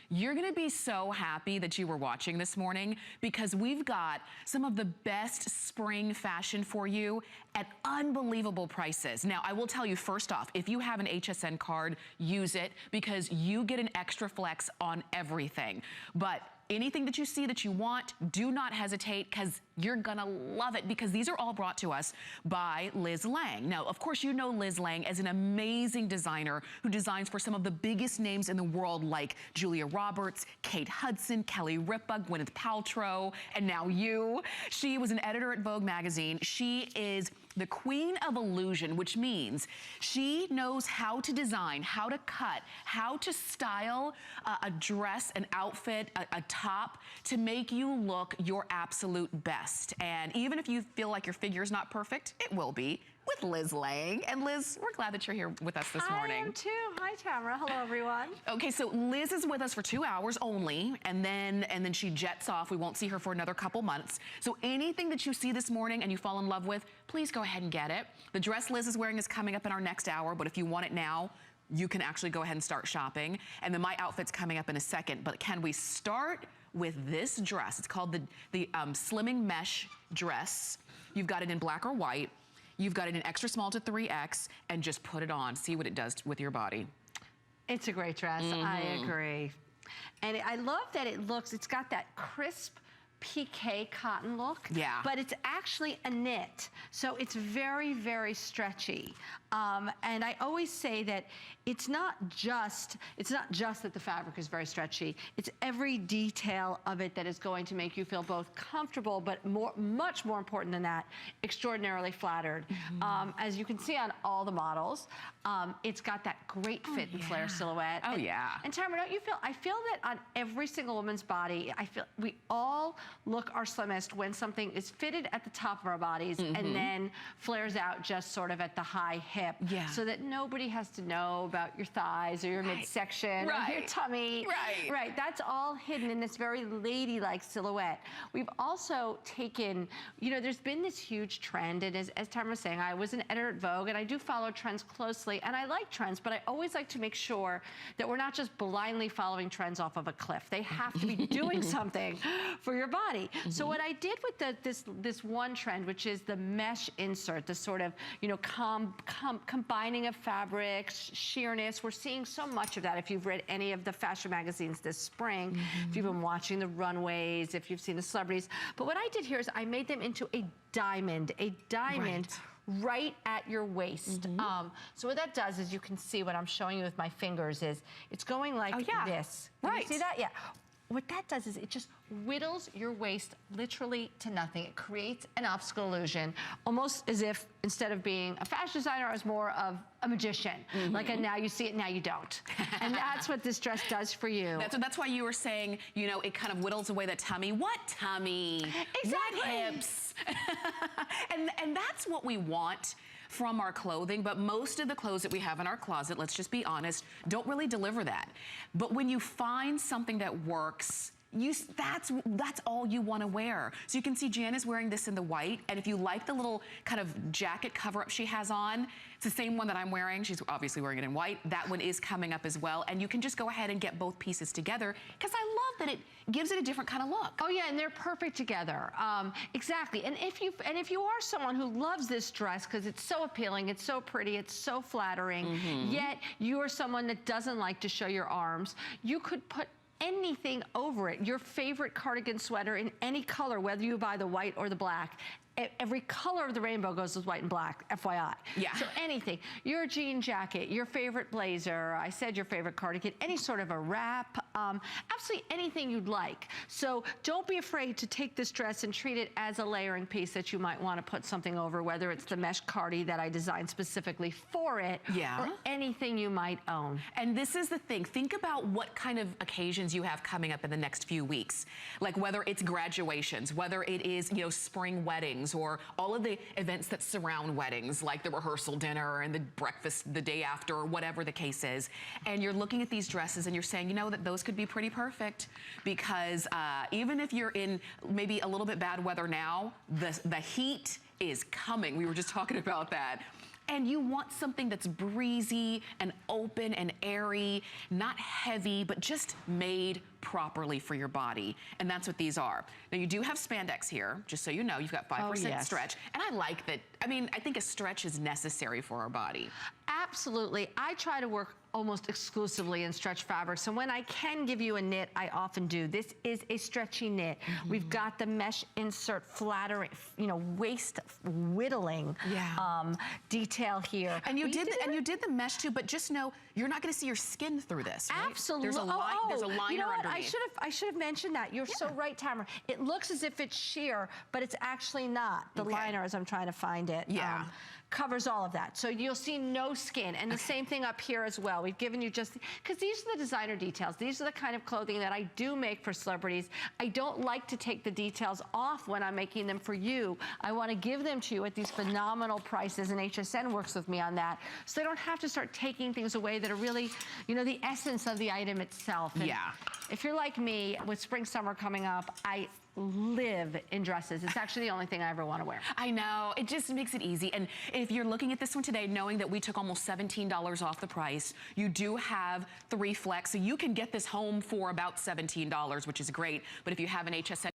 You're gonna be so happy that you were watching this morning because we've got some of the best spring fashion for you at unbelievable prices. Now, I will tell you first off, if you have an HSN card, use it because you get an extra flex on everything. But anything that you see that you want, do not hesitate because you're gonna love it because these are all brought to us by Liz Lange. Now, of course, you know Liz Lange as an amazing designer who designs for some of the biggest names in the world like Julia Roberts, Kate Hudson, Kelly Ripa, Gwyneth Paltrow, and now you. She was an editor at Vogue magazine. She is the queen of illusion, which means she knows how to design, how to cut, how to style a dress, an outfit, a top to make you look your absolute best. And even if you feel like your figure is not perfect, it will be with Liz Lange. And Liz, we're glad that you're here with us this morning. I am too. Hi, Tamara. Hello, everyone. Okay, so Liz is with us for 2 hours only, and then she jets off. We won't see her for another couple months. So anything that you see this morning and you fall in love with, please go ahead and get it. The dress Liz is wearing is coming up in our next hour, but if you want it now, you can actually go ahead and start shopping. And then my outfit's coming up in a second, but can we start with this dress? It's called the slimming mesh dress. You've got it in black or white. You've got it in extra small to 3X, and just put it on. See what it does with your body. It's a great dress. I agree. And I love that it's got that crisp PK cotton look. Yeah. But it's actually a knit. So it's very, very stretchy. And I always say that it's not just that the fabric is very stretchy. It's every detail of it that is going to make you feel both comfortable, but much more important than that, extraordinarily flattered. As you can see on all the models, it's got that great fit and flare silhouette. Oh, yeah. And Tamara, don't you feel, I feel that on every single woman's body, I feel we all look our slimmest when something is fitted at the top of our bodies and then flares out just sort of at the high hip. Yeah. So that nobody has to know about your thighs or your midsection or your tummy. Right, that's all hidden in this very ladylike silhouette. We've also taken, you know, there's been this huge trend, and as Tamara was saying, I was an editor at Vogue, and I do follow trends closely, and I like trends, but I always like to make sure that we're not just blindly following trends off of a cliff. They have to be doing something for your body. So what I did with this one trend, which is the mesh insert, the sort of, you know, combining of fabrics, sheerness. We're seeing so much of that if you've read any of the fashion magazines this spring, if you've been watching the runways, if you've seen the celebrities. But what I did here is I made them into a diamond right at your waist. So what that does is you can see what I'm showing you with my fingers is it's going like this. Can you see that? Yeah. What that does is it just whittles your waist literally to nothing. It creates an optical illusion, almost as if instead of being a fashion designer, I was more of a magician. Like a now you see it, now you don't. And that's what this dress does for you. That's why you were saying, you know, it kind of whittles away the tummy. What tummy? Exactly. What hips? and that's what we want from our clothing, but most of the clothes that we have in our closet, let's just be honest, don't really deliver that. But when you find something that works, that's all you want to wear. So you can see Jan is wearing this in the white, and if you like the little kind of jacket cover-up she has on, it's the same one that I'm wearing. She's obviously wearing it in white. That one is coming up as well, and you can just go ahead and get both pieces together because I love that it gives it a different kind of look. Oh yeah, and they're perfect together. Exactly. And if you are someone who loves this dress because it's so appealing, it's so pretty, it's so flattering, yet you are someone that doesn't like to show your arms, you could put anything over it, your favorite cardigan sweater in any color, whether you buy the white or the black. Every color of the rainbow goes with white and black, FYI. Yeah. So anything, your jean jacket, your favorite blazer, I said your favorite cardigan, any sort of a wrap, absolutely anything you'd like. So don't be afraid to take this dress and treat it as a layering piece that you might want to put something over, whether it's the mesh cardi that I designed specifically for it, or anything you might own. And this is the thing, think about what kind of occasions you have coming up in the next few weeks. Like whether it's graduations, whether it is, you know, spring weddings, or all of the events that surround weddings, like the rehearsal dinner and the breakfast the day after, or whatever the case is. And you're looking at these dresses and you're saying, you know, that those could be pretty perfect because even if you're in maybe a little bit bad weather now, the heat is coming. We were just talking about that. and you want something that's breezy and open and airy, not heavy, but just made properly for your body. And that's what these are. Now you do have spandex here, just so you know. You've got 5% stretch. And I like that. I mean, I think a stretch is necessary for our body. Absolutely. I try to work almost exclusively in stretch fabrics. And when I can give you a knit, I often do. This is a stretchy knit. We've got the mesh insert flattering, you know, waist whittling detail here. And you did the mesh too, but just know you're not going to see your skin through this. Right? Absolutely. There's a line, there's a liner you know what? underneath. I should have mentioned that. You're so right, Tamara. It looks as if it's sheer, but it's actually not. The liner, as I'm trying to find it, covers all of that. So you'll see no skin. And the same thing up here as well. We've given you just, because these are the designer details. These are the kind of clothing that I do make for celebrities. I don't like to take the details off when I'm making them for you. I want to give them to you at these phenomenal prices, and HSN works with me on that. So they don't have to start taking things away that are really, you know, the essence of the item itself. And if you're like me, with spring, summer coming up, I live in dresses. It's actually the only thing I ever want to wear. I know. It just makes it easy. And if you're looking at this one today, knowing that we took almost $17 off the price, you do have 3 flex, so you can get this home for about $17, which is great. But if you have an HSN